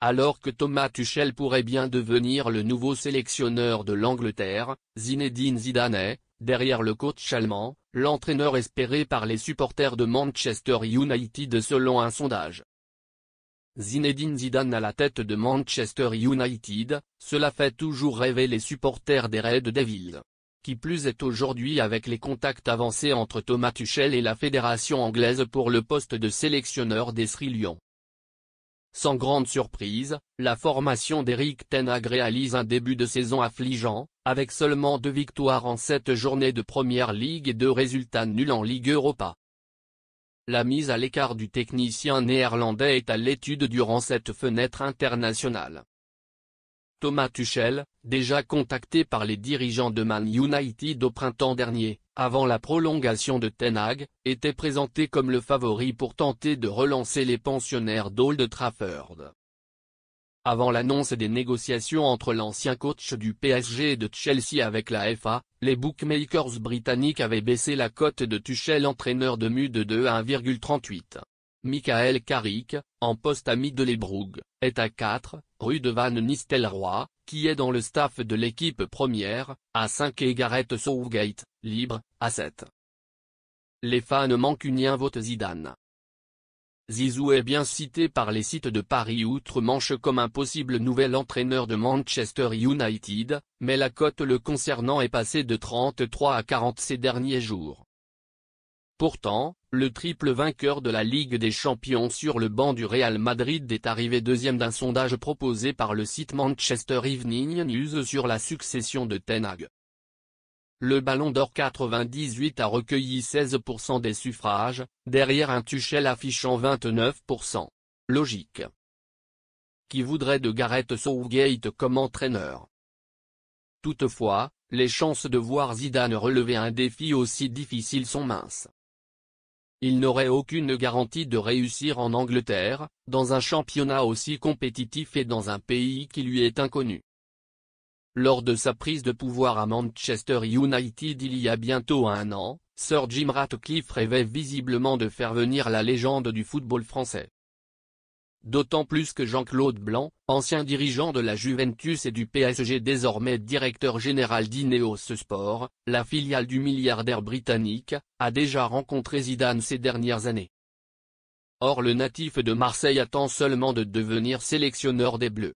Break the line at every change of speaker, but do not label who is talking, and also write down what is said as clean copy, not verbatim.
Alors que Thomas Tuchel pourrait bien devenir le nouveau sélectionneur de l'Angleterre, Zinedine Zidane est, derrière le coach allemand, l'entraîneur espéré par les supporters de Manchester United selon un sondage. Zinedine Zidane à la tête de Manchester United, cela fait toujours rêver les supporters des Red Devils. Qui plus est aujourd'hui avec les contacts avancés entre Thomas Tuchel et la fédération anglaise pour le poste de sélectionneur des Sri Lions. Sans grande surprise, la formation d'Erik ten Hag réalise un début de saison affligeant, avec seulement 2 victoires en 7 journées de Première Ligue et 2 résultats nuls en Ligue Europa. La mise à l'écart du technicien néerlandais est à l'étude durant cette fenêtre internationale. Thomas Tuchel, déjà contacté par les dirigeants de Man United au printemps dernier, avant la prolongation de Ten Hag, était présenté comme le favori pour tenter de relancer les pensionnaires d'Old Trafford. Avant l'annonce des négociations entre l'ancien coach du PSG et de Chelsea avec la FA, les bookmakers britanniques avaient baissé la cote de Tuchel entraîneur de MU de 2 à 1,38. Michael Carrick, en poste à Middlesbrough, est à 4, rue de Van Nistelrooy, qui est dans le staff de l'équipe première, à 5 et Gareth Southgate, libre, à 7. Les fans manquent un vote Zidane. Zizou est bien cité par les sites de Paris outre-Manche comme un possible nouvel entraîneur de Manchester United, mais la cote le concernant est passée de 33 à 40 ces derniers jours. Pourtant, le triple vainqueur de la Ligue des Champions sur le banc du Real Madrid est arrivé deuxième d'un sondage proposé par le site Manchester Evening News sur la succession de Ten Hag. Le Ballon d'Or 98 a recueilli 16% des suffrages, derrière un Tuchel affichant 29%. Logique. Qui voudrait de Gareth Southgate comme entraîneur? Toutefois, les chances de voir Zidane relever un défi aussi difficile sont minces. Il n'aurait aucune garantie de réussir en Angleterre, dans un championnat aussi compétitif et dans un pays qui lui est inconnu. Lors de sa prise de pouvoir à Manchester United il y a bientôt 1 an, Sir Jim Ratcliffe rêvait visiblement de faire venir la légende du football français. D'autant plus que Jean-Claude Blanc, ancien dirigeant de la Juventus et du PSG désormais directeur général d'Ineos Sport, la filiale du milliardaire britannique, a déjà rencontré Zidane ces dernières années. Or le natif de Marseille attend seulement de devenir sélectionneur des Bleus.